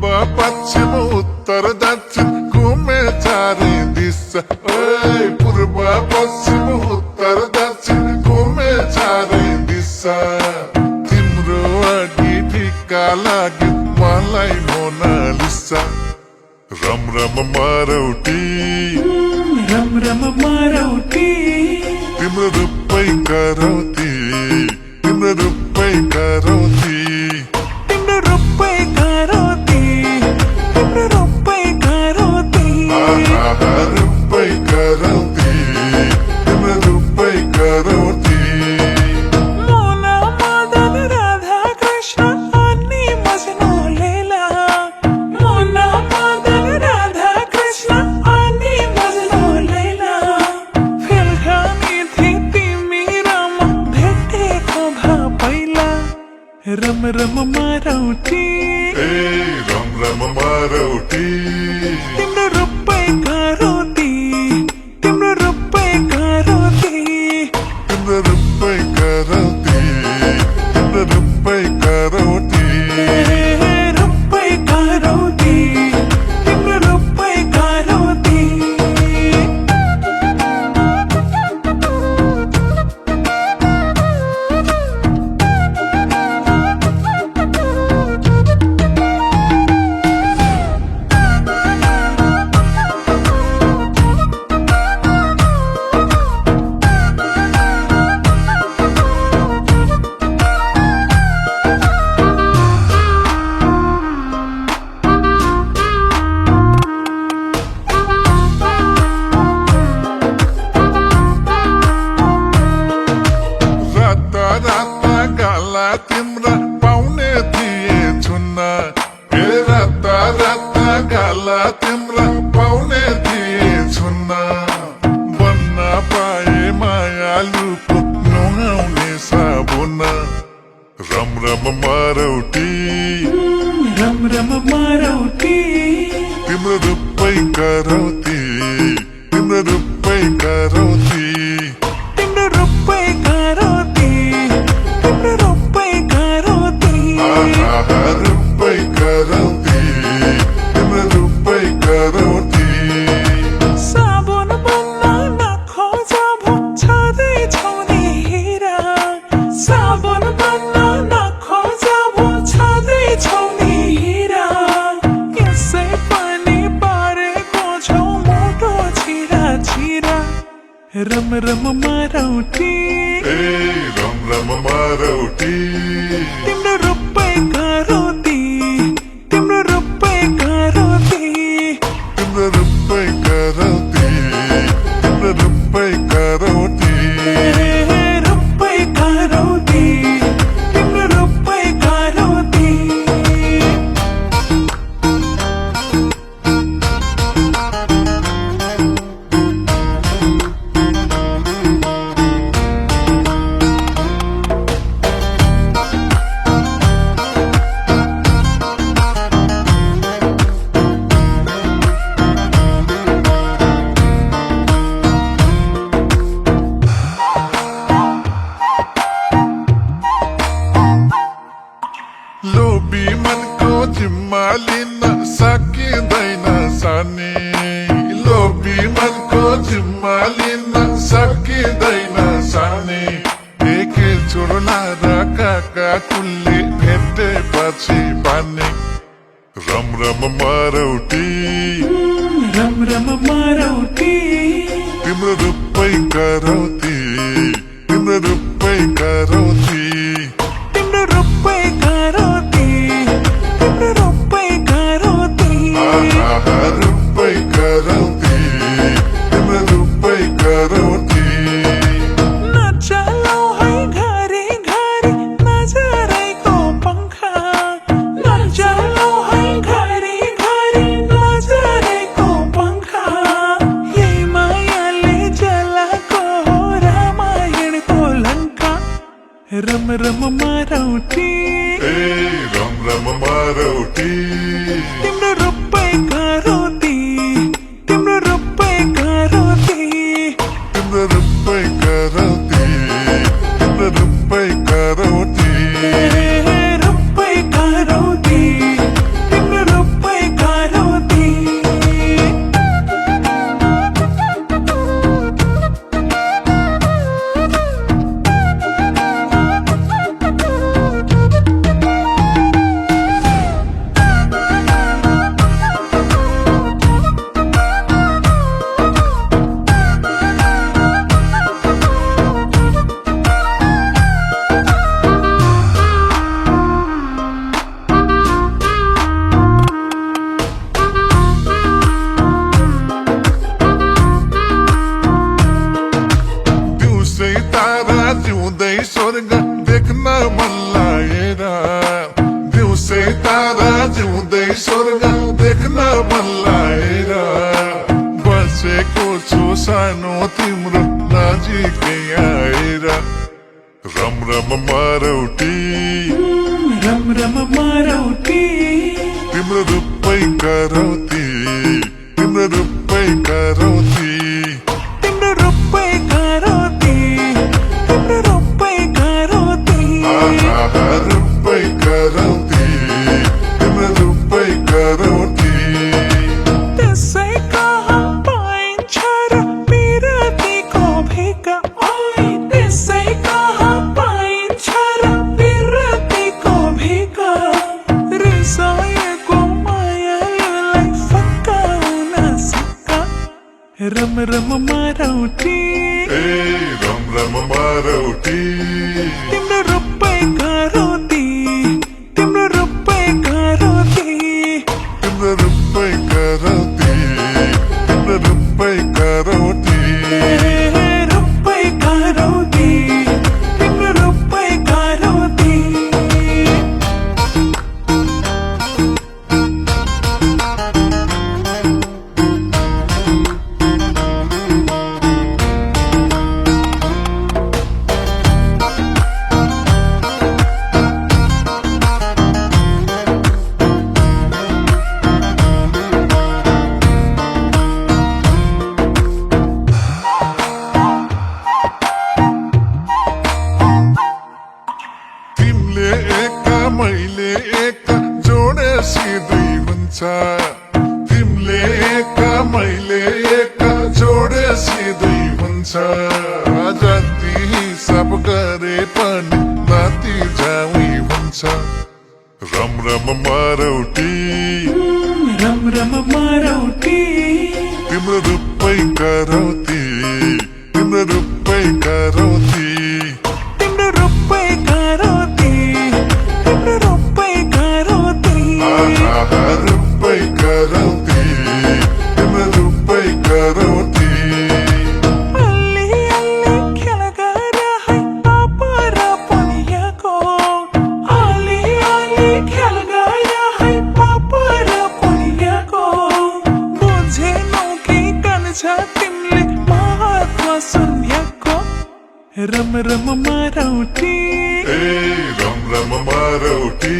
पूर्व पश्चिम उत्तर दक्षिण घुमे चारै दिशा पूर्व पश्चिम उत्तर दक्षिण घुमे चारै दिशा तिम्रो अघि ढिक्का लाग्यो मलाई मोनालिसा रम रम मारौटी रम रम मारौटी तिम्रो रूपै करौती तिम्रो रूपै करौती तिम्रो रूपै करौती तिम्रो रूपै करौती रूपै करौती तिम्रो रूपै करौती मोना मदन राधा कृष्ण अनि मजनू लैला मोना मदन राधा कृष्ण अनि मजनू लैला फिल्मी थी तिमी रम भेटेको भा पहिला रम रम मारौटी रम रम मारौटी तिम्रो रूपै करौती तिम्रो रूपै करौती तिम्रो रूपै करौती तिम्रो रूपै करौती रूपै करौती तिम्रो रूपै करौती राता गाला तिम्रा पाउने थिए छुन्न राता गाला तिम्रा पाउने थिए छुन्न बन्न पाए मायालुको नुहाउने साबुन रम रम मारौटी रम रम मारौटी तिम्रो रूपै करौती तिम्रो रूपै करौती तिम्रो रूपै करौती तिम्रो रूपै करौती रूपै करौती तिम्रो रूपै करौती साबुन बन्न नखोज भो छँदैछौ नि हिरा साबुन बन्न नखोज भो छँदैछौ नि हिरा यसै पनि पारेको छौ मोटो छिरा छिरा रम रम मारौटी रम रम मारौटी तिम्रो रूपै करौती तिम्रो रूपै करौती तिम्रो रूपै करौती तिम्रो रूपै करौती रूपै करौती तिम्रो रूपै करौती लोभी मनको जिम्मा लिन सकिँदैन सानी लोभी मनको जिम्मा लिन सकिँदैन सानी एक छोडला र काका कुल्ली भेटेपछि पानी रम रम मारौटी रम रम मारौटी तिम्रो रूपै करौती तिम्रो रूपै करौती तिम्रो रूपै करौती तिम्रो रूपै करौती रूपै करौती तिम्रो रूपै करौती नचलौ है घरी घरी नजरैको पंखा नचलौ है घरी घरी नजरैको पंखा यही मायाले जलाको हो रामायणको लङ्का रम रम मारौटी रम रम मारौटी तिम्रो रूपै करौती तिम्रो रूपै करौती तिम्रो रूपै करौती तिम्रो रूपै करौती रूपै करौती तिम्रो रूपै आउँदै स्वर्ग देख्न मन लागेर बसेको छु सानो तिम्रो नजिकै आएर रम रम मारौटी रम रम मारौटी तिम्रो रूपै करौती तिम्रो रूपै करौती तिम्रो रूपै करौती तिम्रो रूपै करौती आहा रूपै करौती तिम्रो रूपै करौती त्यसै कहाँ पाइन्छ र पिरतीको भिख ओइ त्यसै कहाँ पाइन्छ र पिरतीको भिख रिसाएको मायालाई फकाउन सक्का रम रम मारौटी ए रम रम मारौटी तिम्रो रूपै करौती तिम्रो रूपै करौती तिम्रो रूपै करौती तिम्रो रूपै करौती रूपै करौती तिम्रो रूपै करौती तिमीले एका मैले एका जोडेसी दुई हुन्छ तिमीले एका मैले एका जोडेसी दुई हुन्छ जति हिसाब गरे पनि नाति जाउँ हुन्छ रम रम मारौटी रम रम मारौटी तिम्रो रूपै करौती तिम्रो रूपै करौती तिम्रो रूपै करौती तिम्रो रूपै करौती आहा रूपै करौती तिम्रो रूपै करौती अलि अलि खेल गर है पापर पुनियाको अलि अलि खेल गर है पापर पुनियाको बुझेनौ कि कान्छ तिमीले महत्व शून्यको रम रम मारौटी ए रम रम मारौटी